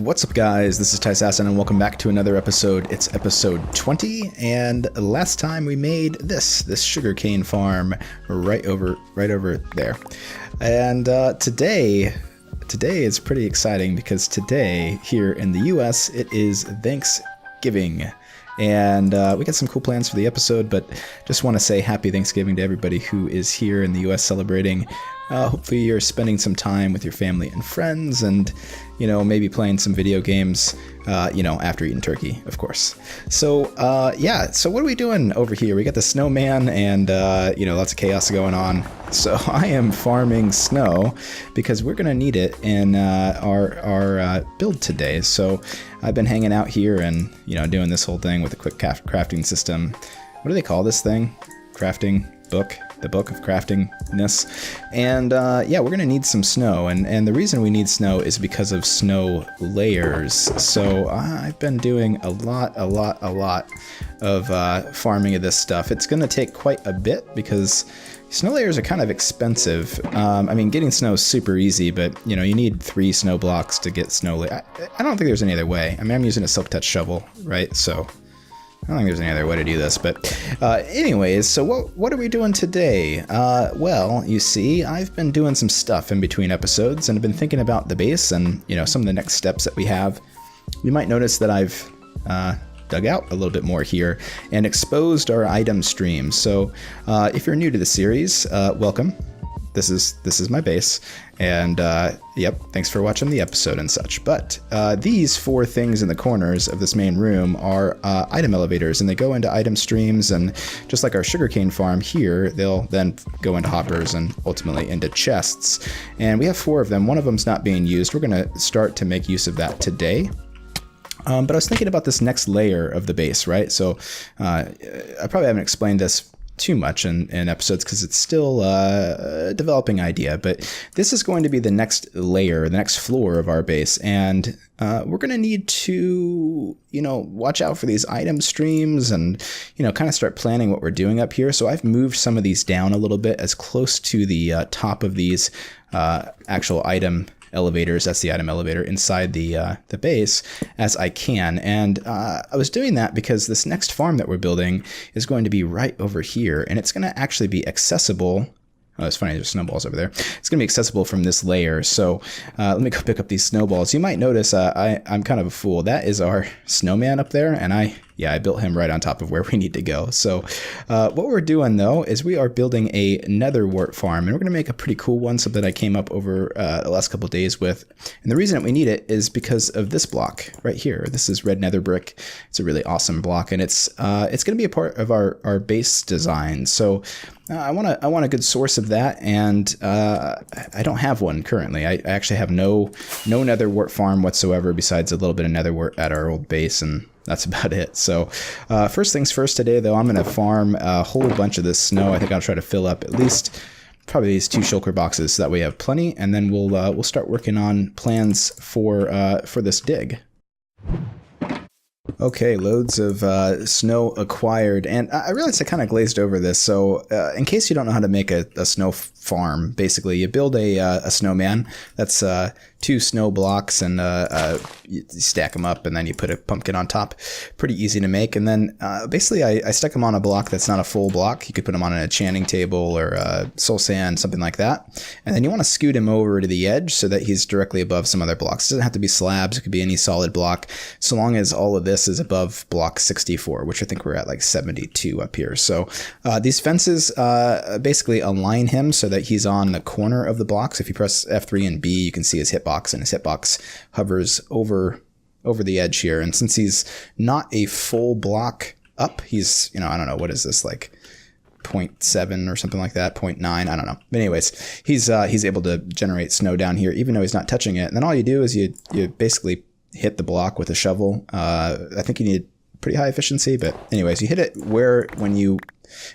What's up, guys? This is Tyssassin, and welcome back to another episode. It's episode 20, and last time we made this sugarcane farm right over there. And today is pretty exciting because today here in the U.S. it is Thanksgiving. And we got some cool plans for the episode, but just want to say happy Thanksgiving to everybody who is here in the U.S. celebrating. Hopefully you're spending some time with your family and friends and, maybe playing some video games, after eating turkey, of course. So, so what are we doing over here? We got the snowman and, lots of chaos going on. So I am farming snow because we're going to need it in our build today. So I've been hanging out here and, doing this whole thing with a quick crafting system. What do they call this thing? Crafting book? The book of craftingness. And we're gonna need some snow, and the reason we need snow is because of snow layers. So I've been doing a lot of farming of this stuff. It's gonna take quite a bit because snow layers are kind of expensive. Getting snow is super easy, but you need 3 snow blocks to get snow layer. I don't think there's any other way. I'm using a silk touch shovel, right? So I don't think there's any other way to do this, but anyways, so what are we doing today? Well, you see, I've been doing some stuff in between episodes, and I've been thinking about the base and, some of the next steps that we have. You might notice that I've dug out a little bit more here and exposed our item stream. So if you're new to the series, welcome. This is my base, and thanks for watching the episode and such. But these 4 things in the corners of this main room are item elevators, and they go into item streams, and just like our sugarcane farm here, they'll then go into hoppers and ultimately into chests. And we have 4 of them. One of them's not being used. We're going to start to make use of that today. But I was thinking about this next layer of the base, right? So I probably haven't explained this too much in episodes because it's still a developing idea, but this is going to be the next layer, the next floor of our base, and we're going to need to watch out for these item streams and kind of start planning what we're doing up here. So I've moved some of these down a little bit as close to the top of these actual item elevators, that's the item elevator, inside the base as I can. And I was doing that because this next farm that we're building is going to be right over here, and it's going to actually be accessible. Oh, it's funny, there's snowballs over there. It's going to be accessible from this layer. So let me go pick up these snowballs. You might notice I'm kind of a fool. That is our snowman up there, and I built him right on top of where we need to go. So what we're doing, though, is we are building a Netherwart Farm, and we're going to make a pretty cool one, something I came up over the last couple of days with. And the reason that we need it is because of this block right here. This is Red Nether Brick. It's a really awesome block, and it's going to be a part of our base design. So I want a good source of that, and I don't have one currently. I actually have no Netherwart farm whatsoever besides a little bit of Netherwart at our old base, and that's about it. So first things first today, though, I'm going to farm a whole bunch of this snow. I think I'll try to fill up at least probably these 2 shulker boxes so that we have plenty, and then we'll start working on plans for this dig. Okay, loads of snow acquired, and I realized I kind of glazed over this. So in case you don't know how to make a snow farm, basically you build a snowman. That's 2 snow blocks, and you stack them up, and then you put a pumpkin on top. Pretty easy to make. And then basically I stuck them on a block that's not a full block. You could put them on a enchanting table or soul sand, something like that. And then you want to scoot him over to the edge so that he's directly above some other blocks. It doesn't have to be slabs. It could be any solid block, so long as all of this is above block 64, which I think we're at like 72 up here. So these fences basically align him so that he's on the corner of the blocks. If you press F3 and B, you can see his hitbox, and his hitbox hovers over the edge here. And since he's not a full block up, he's, I don't know, what is this, like 0.7 or something like that, 0.9, I don't know. But anyways, he's able to generate snow down here even though he's not touching it. And then all you do is you basically hit the block with a shovel. I think you need pretty high efficiency, but anyways, you hit it when you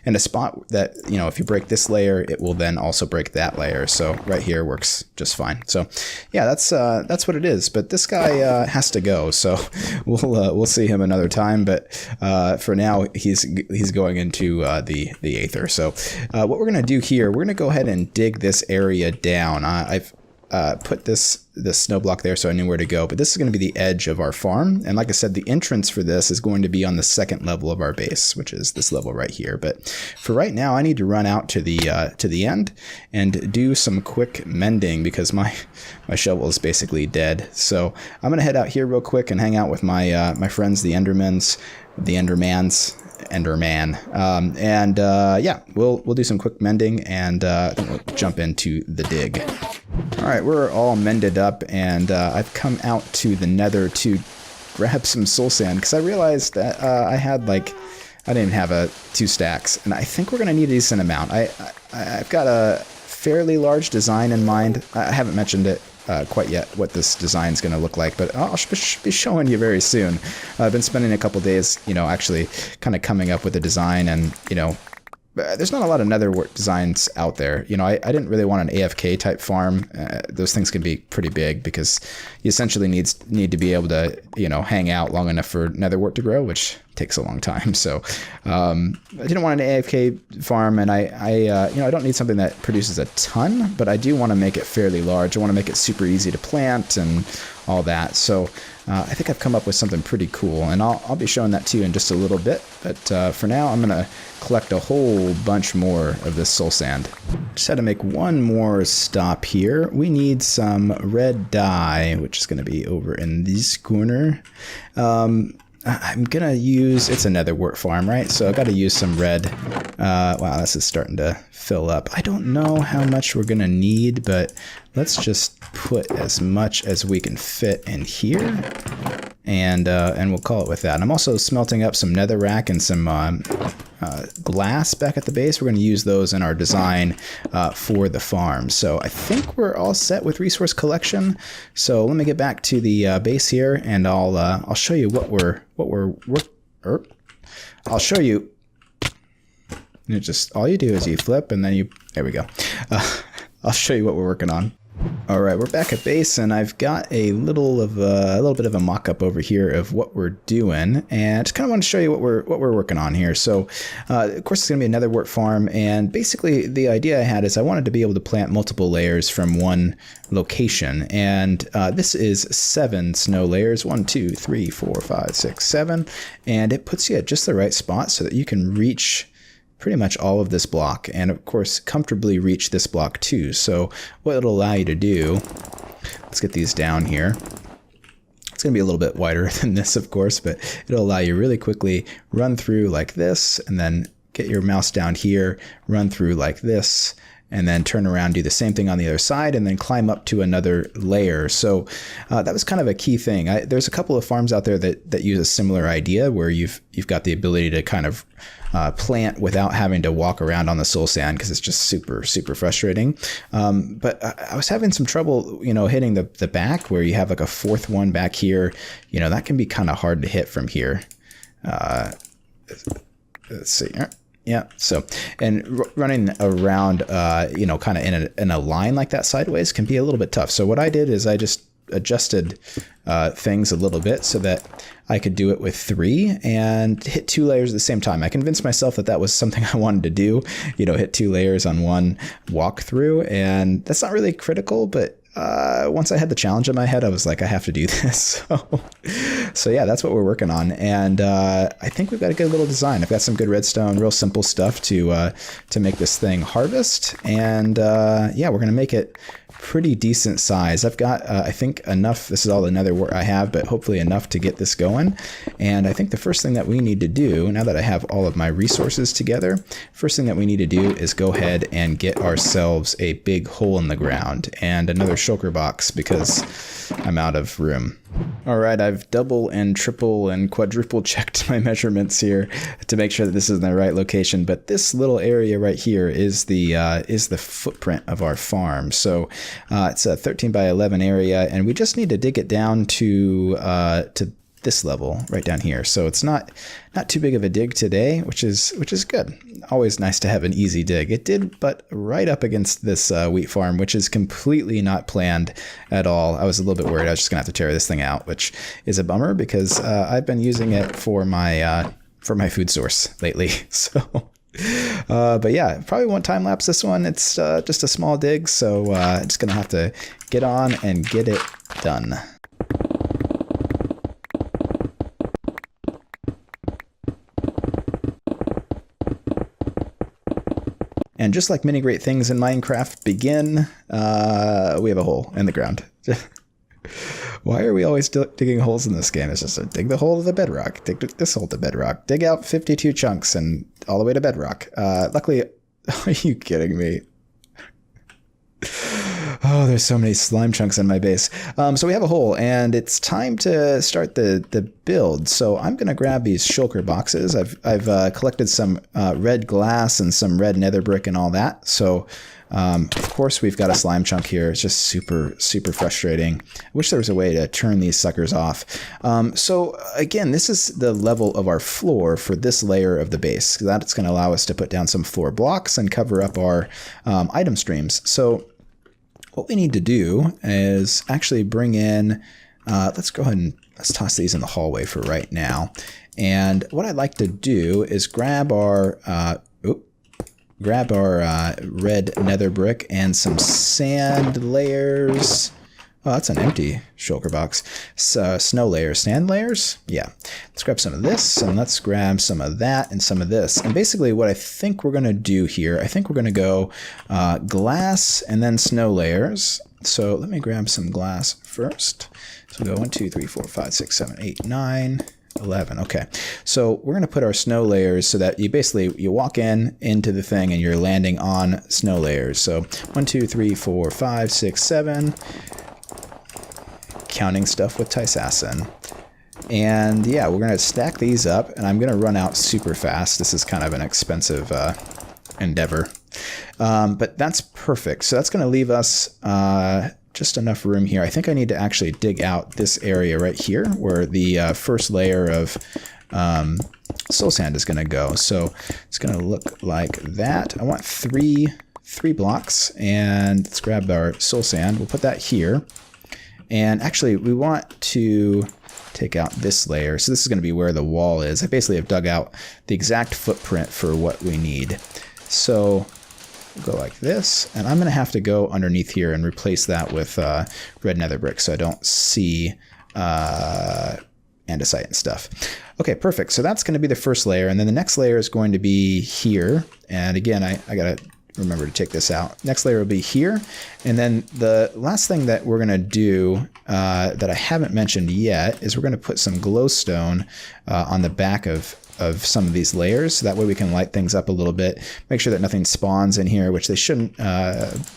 in a spot that, if you break this layer, it will then also break that layer. So right here works just fine. So yeah, that's what it is. But this guy has to go, so we'll see him another time. But for now, he's going into the aether. So what we're gonna do here, we're gonna go ahead and dig this area down. put this snow block there so I knew where to go, but this is going to be the edge of our farm. And like I said, the entrance for this is going to be on the second level of our base, which is this level right here. But for right now, I need to run out to the end and do some quick mending because my shovel is basically dead. So I'm going to head out here real quick and hang out with my my friends, the Enderman. Yeah, we'll do some quick mending and then we'll jump into the dig. All right, we're all mended up, and I've come out to the Nether to grab some soul sand because I realized that I didn't even have 2 stacks, and I think we're gonna need a decent amount. I've got a fairly large design in mind. I haven't mentioned it quite yet what this design is going to look like, but I'll be showing you very soon. I've been spending a couple days, actually kind of coming up with a design, and there's not a lot of Netherwart designs out there. I didn't really want an AFK type farm. Those things can be pretty big because you essentially need to be able to hang out long enough for Netherwart to grow, which takes a long time. So I didn't want an AFK farm, and I don't need something that produces a ton, but I do want to make it fairly large. I want to make it super easy to plant and all that. So I think I've come up with something pretty cool, and I'll be showing that to you in just a little bit. But for now, I'm gonna collect a whole bunch more of this soul sand. Just had to make one more stop here. We need some red dye, which is gonna be over in this corner. I'm gonna use, it's a Netherwart farm, right? So I gotta use some red. Wow, this is starting to fill up. I don't know how much we're gonna need, but let's just put as much as we can fit in here, and we'll call it with that. And I'm also smelting up some netherrack and some glass back at the base. We're going to use those in our design for the farm. So I think we're all set with resource collection. So let me get back to the base here, and I'll show you I'll show you. All you do is you flip, and then there we go. I'll show you what we're working on. All right, we're back at base, and I've got a little bit of a mock-up over here of what we're doing, and I just kind of want to show you what we're working on here. So, of course, it's going to be a Netherwart farm, and basically the idea I had is I wanted to be able to plant multiple layers from one location, and this is 7 snow layers, 1, 2, 3, 4, 5, 6, 7, and it puts you at just the right spot so that you can reach pretty much all of this block, and of course comfortably reach this block too. So what it'll allow you to do, let's get these down here. It's gonna be a little bit wider than this, of course, but it'll allow you really quickly run through like this, and then get your mouse down here, run through like this, and then turn around, do the same thing on the other side, and then climb up to another layer. So that was kind of a key thing. There's a couple of farms out there that use a similar idea where you've got the ability to kind of plant without having to walk around on the soul sand, because it's just super frustrating. But I was having some trouble, hitting the back where you have like a 4th one back here. That can be kind of hard to hit from here. Let's see. Yeah. So, and running around, kind of in a line like that sideways can be a little bit tough. So what I did is I just adjusted things a little bit so that I could do it with 3 and hit 2 layers at the same time. I convinced myself that was something I wanted to do, hit 2 layers on one walkthrough, and that's not really critical, but once I had the challenge in my head, I was like, I have to do this. So yeah, that's what we're working on, and I think we've got a good little design. I've got some good redstone, real simple stuff to make this thing harvest, and yeah, we're gonna make it pretty decent size. I've got, I think, enough. This is all the Netherwart I have, but hopefully enough to get this going. And I think the first thing that we need to do, now that I have all of my resources together, first thing that we need to do is go ahead and get ourselves a big hole in the ground and another shulker box, because I'm out of room. All right, I've double and triple and quadruple checked my measurements here to make sure that this is in the right location. But this little area right here is the footprint of our farm. So it's a 13 by 11 area, and we just need to dig it down to this level right down here. So it's not too big of a dig today, which is good. Always nice to have an easy dig. It did butt right up against this wheat farm, which is completely not planned at all. I was a little bit worried I was just gonna have to tear this thing out, which is a bummer because I've been using it for my food source lately. So But yeah, probably won't time lapse this one. It's just a small dig, so I'm just gonna have to get on and get it done. And just like many great things in Minecraft begin, we have a hole in the ground. Why are we always digging holes in this game? It's just dig the hole to the bedrock, dig this hole to bedrock, dig out 52 chunks and all the way to bedrock. Luckily, are you kidding me? Oh, there's so many slime chunks in my base. So we have a hole, and it's time to start the build. So I'm going to grab these shulker boxes. I've collected some red glass and some red nether brick and all that. So of course we've got a slime chunk here. It's just super, super frustrating. I wish there was a way to turn these suckers off. So again, this is the level of our floor for this layer of the base. That's going to allow us to put down some floor blocks and cover up our item streams. So what we need to do is actually bring in, let's go ahead and let's toss these in the hallway for right now. And what I'd like to do is grab our red nether brick and some sand layers. Oh, that's an empty shulker box. Snow layers, sand layers? Yeah. Let's grab some of this, and let's grab some of that and some of this. And basically what I think we're going to do here, I think we're going to go glass and then snow layers. So let me grab some glass first. So we'll go 1, 2, 3, 4, 5, 6, 7, 8, 9, 11. Okay. So we're going to put our snow layers so that you walk into the thing and you're landing on snow layers. So 1, 2, 3, 4, 5, 6, 7. Counting stuff with Tyssassin. And yeah, we're going to stack these up, and I'm going to run out super fast. This is kind of an expensive endeavor. But that's perfect. So that's going to leave us just enough room here. I think I need to actually dig out this area right here where the first layer of soul sand is going to go. So it's going to look like that. I want three blocks, and let's grab our soul sand. We'll put that here. And actually, we want to take out this layer. So this is going to be where the wall is. I basically have dug out the exact footprint for what we need. So we'll go like this. And I'm going to have to go underneath here and replace that with red nether brick so I don't see andesite and stuff. Okay, perfect. So that's going to be the first layer. And then the next layer is going to be here. And again, I got to remember to take this out. Next layer will be here. And then the last thing that we're going to do that I haven't mentioned yet is we're going to put some glowstone on the back of some of these layers. So that way we can light things up a little bit, make sure that nothing spawns in here, which they shouldn't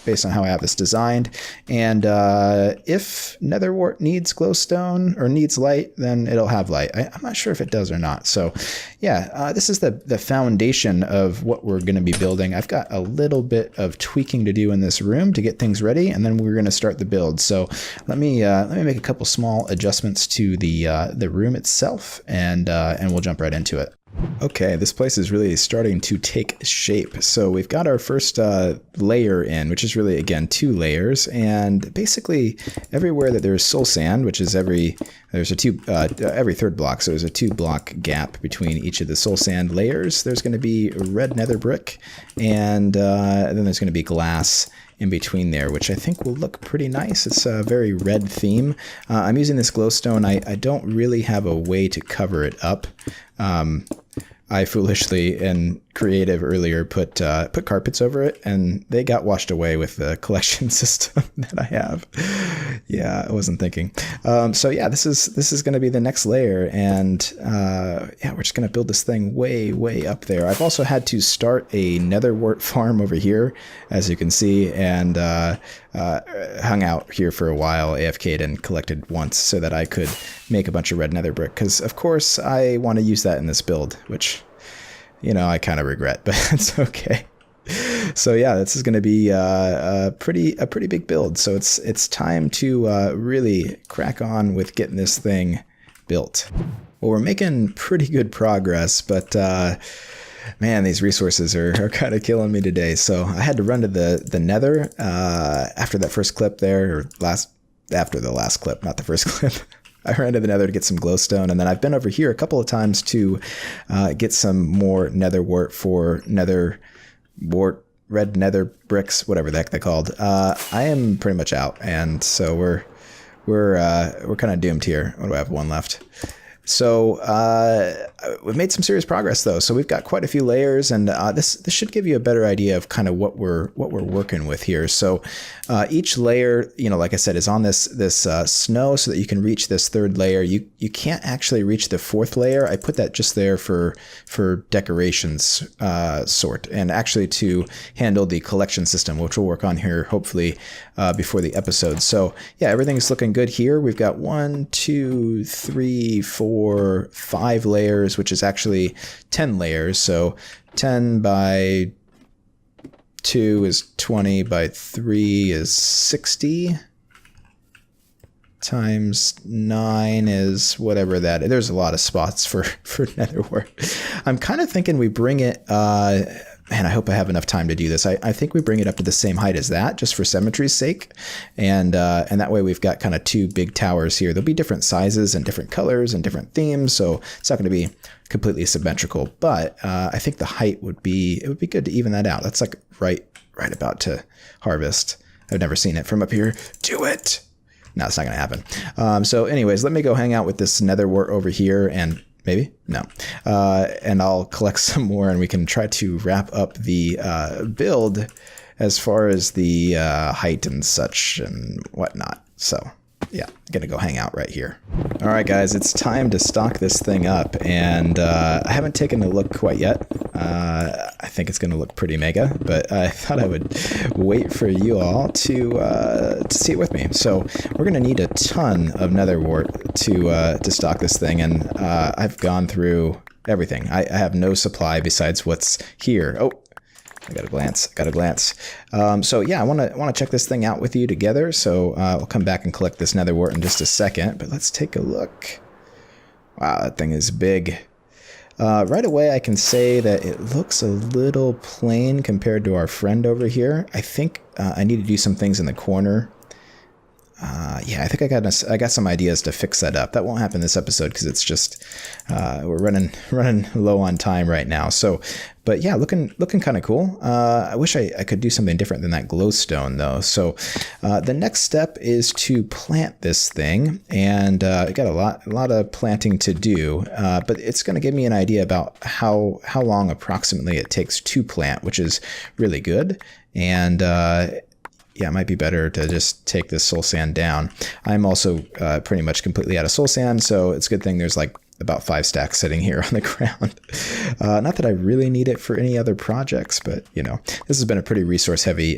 based on how I have this designed. And if Netherwart needs glowstone or needs light, then it'll have light. I'm not sure if it does or not. So yeah, this is the foundation of what we're going to be building. I've got a little bit of tweaking to do in this room to get things ready, and then we're going to start the build. So let me make a couple small adjustments to the room itself, and we'll jump right into it. Okay, this place is really starting to take shape. So we've got our first layer in, which is really, again, 2 layers. And basically everywhere that there's soul sand, which is every third block, so there's a 2-block gap between each of the soul sand layers. There's going to be red nether brick, and then there's going to be glass in between there, which I think will look pretty nice. It's a very red theme. I'm using this glowstone. I don't really have a way to cover it up. I foolishly and creative earlier put carpets over it, and they got washed away with the collection system that I have. Yeah, I wasn't thinking. So yeah, this is going to be the next layer, and yeah, we're just going to build this thing way up there. I've also had to start a Netherwart farm over here, as you can see, and hung out here for a while, AFK'd and collected once so that I could make a bunch of red nether brick, because of course I want to use that in this build, which, you know, I kind of regret, but it's okay. So yeah, this is going to be a pretty big build. So it's time to really crack on with getting this thing built. Well, we're making pretty good progress, but man, these resources are kind of killing me today. So I had to run to the Nether after that first clip there, or after the last clip, not the first clip. I ran to the Nether to get some glowstone, and then I've been over here a couple of times to get some more Netherwart for Netherwart, Red Nether Bricks, whatever the heck they're called. I am pretty much out, and so we're kind of doomed here. What do I have? One left. So we've made some serious progress though. So we've got quite a few layers, and this should give you a better idea of kind of what we're working with here. So each layer, like I said, is on this snow so that you can reach this third layer. You can't actually reach the fourth layer. I put that just there for decorations sort, and actually to handle the collection system, which we'll work on here hopefully before the episode. So yeah, everything's looking good here. We've got 1, 2, 3, 4, 5 layers, which is actually 10 layers. So 10 by 2 is 20 by 3 is 60 times 9 is whatever that is. There's a lot of spots for Netherwart. I'm kind of thinking we bring it, man, I hope I have enough time to do this. I think we bring it up to the same height as that, just for symmetry's sake. And that way we've got kind of 2 big towers here. There'll be different sizes and different colors and different themes, so it's not going to be completely symmetrical. But I think the height would be good to even that out. That's like right about to harvest. I've never seen it from up here. Do it! No, it's not going to happen. So anyways, let me go hang out with this Netherwart over here, and maybe? No. And I'll collect some more, and we can try to wrap up the build as far as the height and such and whatnot. So yeah, I'm gonna go hang out right here. All right, guys, it's time to stock this thing up, and I haven't taken a look quite yet. I think it's gonna look pretty mega, but I thought I would wait for you all to see it with me. So we're gonna need a ton of Netherwart to stock this thing, and I've gone through everything. I have no supply besides what's here. Oh, I got a glance. So yeah, I want to check this thing out with you together. So we'll come back and collect this Netherwart in just a second. But let's take a look. Wow, that thing is big. Right away, I can say that it looks a little plain compared to our friend over here. I think I need to do some things in the corner. Yeah, I think I got some ideas to fix that up. That won't happen this episode because it's just we're running low on time right now. So, but yeah, looking kind of cool. I wish I could do something different than that glowstone though. So the next step is to plant this thing, and I got a lot of planting to do. But it's going to give me an idea about how long approximately it takes to plant, which is really good. And yeah, it might be better to just take this soul sand down. I'm also pretty much completely out of soul sand, so it's a good thing there's like about 5 stacks sitting here on the ground. Not that I really need it for any other projects, but this has been a pretty resource heavy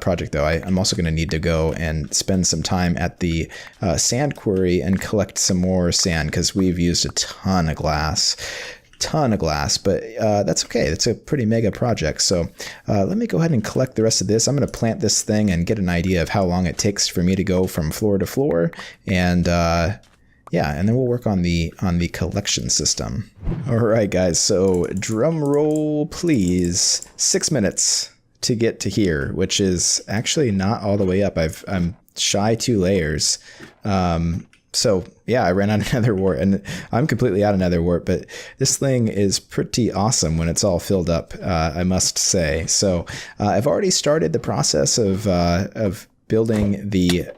project though. I'm also going to need to go and spend some time at the sand quarry and collect some more sand because we've used a ton of glass, but that's okay. It's a pretty mega project. So let me go ahead and collect the rest of this. I'm going to plant this thing and get an idea of how long it takes for me to go from floor to floor, and yeah, and then we'll work on the collection system. All right, guys. So drum roll, please. 6 minutes to get to here, which is actually not all the way up. I'm shy 2 layers. So yeah, I ran out of Netherwart, and I'm completely out of Netherwart, but this thing is pretty awesome when it's all filled up, I must say. So I've already started the process of building the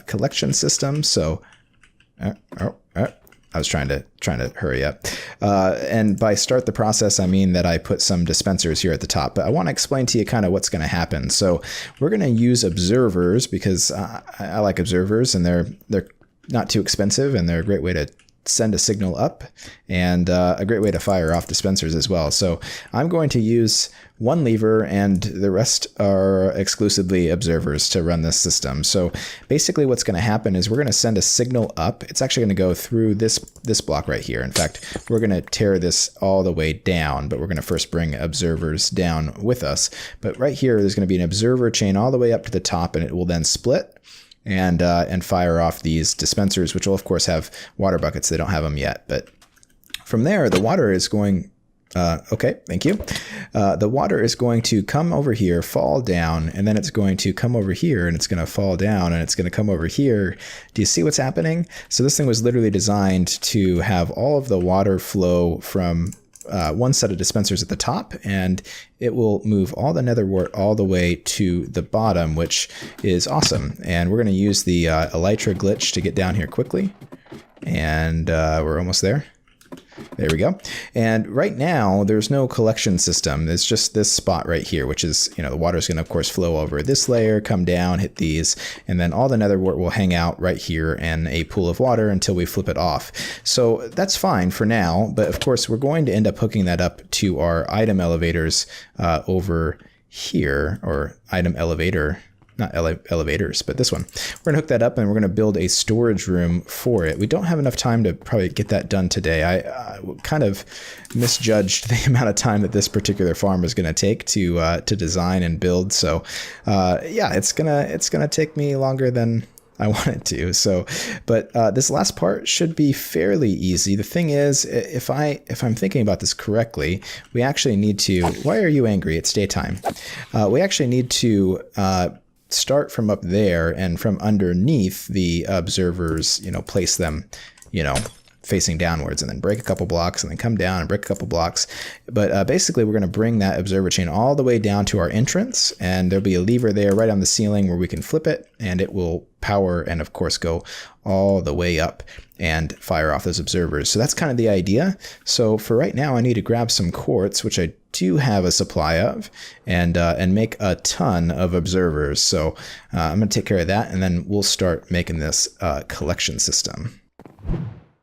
collection system. So I was trying to hurry up. And by start the process, I mean that I put some dispensers here at the top, but I want to explain to you kind of what's going to happen. So we're going to use observers because I like observers, and they're not too expensive, and they're a great way to send a signal up, and a great way to fire off dispensers as well. So I'm going to use one lever, and the rest are exclusively observers to run this system. So basically what's going to happen is we're going to send a signal up. It's actually going to go through this block right here. In fact, we're going to tear this all the way down, but we're going to first bring observers down with us. But right here, there's going to be an observer chain all the way up to the top, and it will then split and fire off these dispensers, which will of course have water buckets. They don't have them yet, but from there, the water is going Okay, thank you. The water is going to come over here, fall down, and then it's going to come over here, and it's going to fall down, and it's going to come over here. Do you see what's happening? So this thing was literally designed to have all of the water flow from one set of dispensers at the top, and it will move all the netherwort all the way to the bottom, which is awesome. And we're going to use the elytra glitch to get down here quickly. And we're almost there. There we go. And right now, there's no collection system. It's just this spot right here, which is, you know, the water is going to, of course, flow over this layer, come down, hit these, and then all the netherwort will hang out right here in a pool of water until we flip it off. So that's fine for now, but of course, we're going to end up hooking that up to our item elevators over here, or item elevator. Not elevators, but this one. We're gonna hook that up and we're gonna build a storage room for it. We don't have enough time to probably get that done today. I kind of misjudged the amount of time that this particular farm is gonna take to design and build. So yeah, it's gonna take me longer than I want it to. So, but this last part should be fairly easy. The thing is, if I'm thinking about this correctly, we actually need to. Why are you angry? It's daytime. We actually need to start from up there, and from underneath the observers, you know, place them, you know, facing downwards, and then break a couple blocks, and then come down and break a couple blocks. But basically, we're going to bring that observer chain all the way down to our entrance, and there'll be a lever there right on the ceiling where we can flip it, and it will power and, of course, go all the way up and fire off those observers. So that's kind of the idea. So for right now, I need to grab some quartz, which I do have a supply of, and make a ton of observers. So I'm going to take care of that, and then we'll start making this collection system.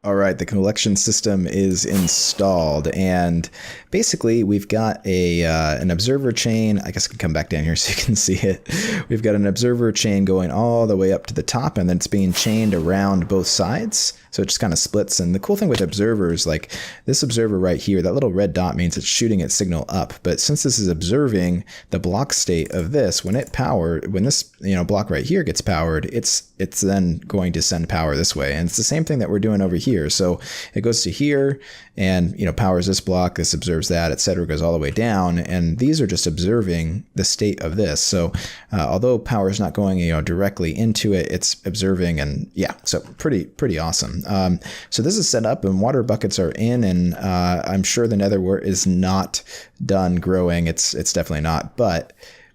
All right, the collection system is installed, and basically we've got an observer chain. I guess I can come back down here so you can see it. We've got an observer chain going all the way up to the top, and then it's being chained around both sides. So it just kind of splits. And the cool thing with observers, like this observer right here, that little red dot means it's shooting its signal up. But since this is observing the block state of this, when this block right here gets powered, it's then going to send power this way. And it's the same thing that we're doing over here. So it goes to here and powers this block, this observes that, etc., goes all the way down. And these are just observing the state of this. So although power is not going directly into it, it's observing, and yeah, so pretty awesome. So this is set up and water buckets are in, and I'm sure the netherwort is not done growing. It's definitely not, but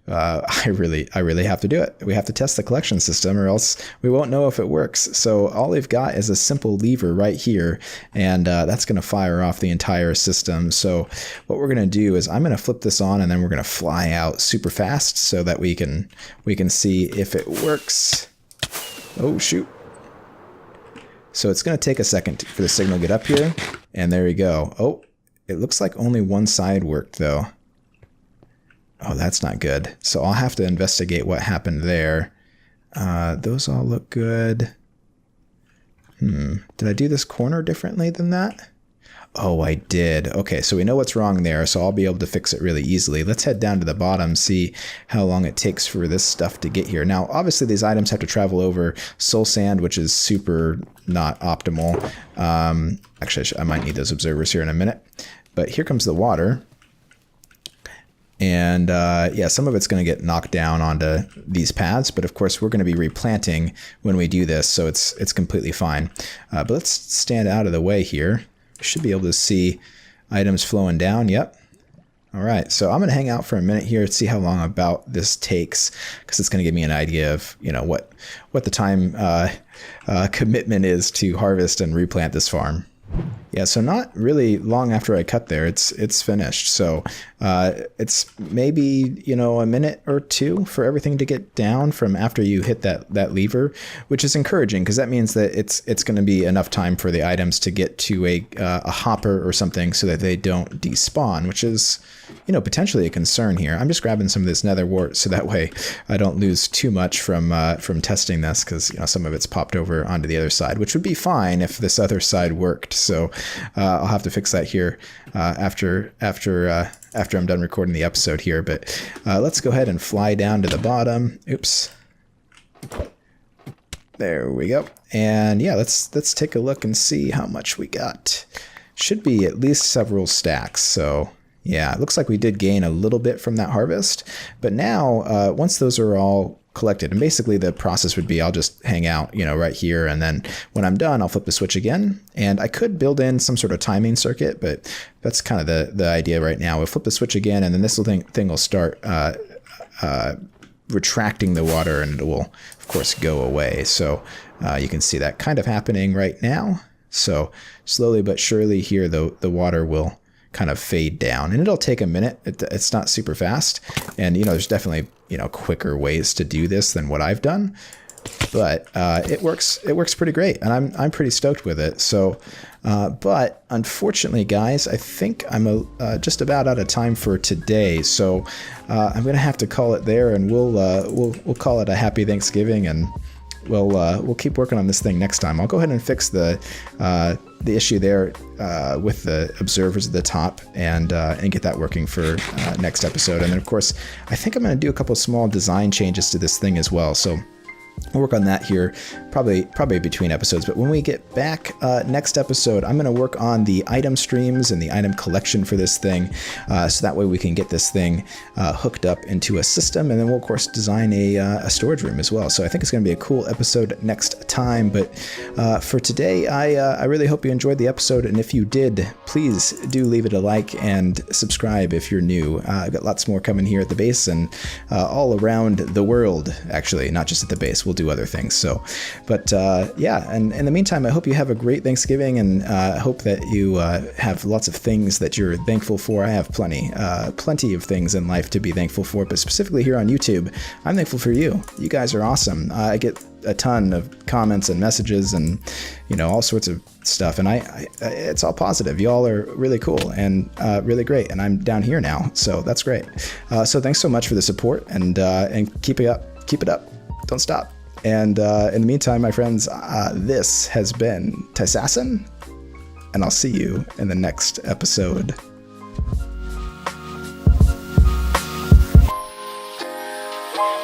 I really have to do it. We have to test the collection system, or else we won't know if it works. So all we've got is a simple lever right here, and that's going to fire off the entire system. So what we're going to do is I'm going to flip this on, and then we're going to fly out super fast so that we can see if it works. Oh shoot. So it's going to take a second for the signal to get up here, and there we go. Oh, it looks like only one side worked though. Oh, that's not good. So I'll have to investigate what happened there. Those all look good. Did I do this corner differently than that? Oh, I did. Okay, so we know what's wrong there, so I'll be able to fix it really easily. Let's head down to the bottom, see how long it takes for this stuff to get here. Now, obviously, these items have to travel over soul sand, which is super not optimal. Actually, I might need those observers here in a minute. But here comes the water. And yeah, some of it's going to get knocked down onto these paths, but of course we're going to be replanting when we do this, so it's completely fine. But let's stand out of the way here. We should be able to see items flowing down. Yep. All right, so I'm going to hang out for a minute here to see how long about this takes, because it's going to give me an idea of what the time commitment is to harvest and replant this farm. Yeah, so not really long after I cut there, it's finished. So it's maybe, a minute or two for everything to get down from after you hit that lever, which is encouraging because that means that it's going to be enough time for the items to get to a hopper or something so that they don't despawn, which is, potentially a concern here. I'm just grabbing some of this netherwort so that way I don't lose too much from testing this, because some of it's popped over onto the other side, which would be fine if this other side worked. So I'll have to fix that here after I'm done recording the episode here. But let's go ahead and fly down to the bottom. Oops. There we go. And yeah, let's take a look and see how much we got. should be at least several stacks. So yeah, it looks like we did gain a little bit from that harvest. But now, once those are all collected, and basically the process would be I'll just hang out, right here, and then when I'm done, I'll flip the switch again. And I could build in some sort of timing circuit, but that's kind of the idea right now. We'll flip the switch again, and then this thing will start retracting the water, and it will, of course, go away. So you can see that kind of happening right now. So slowly but surely here, the water will kind of fade down, and it'll take a minute. It's not super fast, and there's definitely quicker ways to do this than what I've done, but it works pretty great, and I'm pretty stoked with it. So but unfortunately, guys, I think I'm just about out of time for today, so I'm gonna have to call it there, and we'll call it a happy Thanksgiving, and we'll keep working on this thing next time. I'll go ahead and fix the issue there with the observers at the top, and get that working for next episode. And then, of course, I think I'm going to do a couple small design changes to this thing as well. So we'll work on that here, probably between episodes. But when we get back next episode, I'm going to work on the item streams and the item collection for this thing, so that way we can get this thing hooked up into a system, and then we'll of course design a storage room as well. So I think it's going to be a cool episode next time. But for today, I really hope you enjoyed the episode, and if you did, please do leave it a like and subscribe if you're new. I've got lots more coming here at the base and all around the world, actually, not just at the base. We'll do other things. So, but yeah, and in the meantime, I hope you have a great Thanksgiving, and I hope that you have lots of things that you're thankful for. I have plenty of things in life to be thankful for, but specifically here on YouTube, I'm thankful for you. You guys are awesome. I get a ton of comments and messages and all sorts of stuff, and it's all positive. Y'all are really cool and really great, and I'm down here now, so that's great. So thanks so much for the support, and keep it up, don't stop. And in the meantime, my friends, this has been Tyssassin, and I'll see you in the next episode.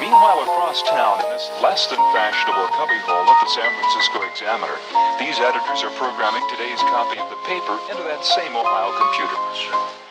Meanwhile, across town, in this less than fashionable cubbyhole of the San Francisco Examiner, these editors are programming today's copy of the paper into that same Ohio computer.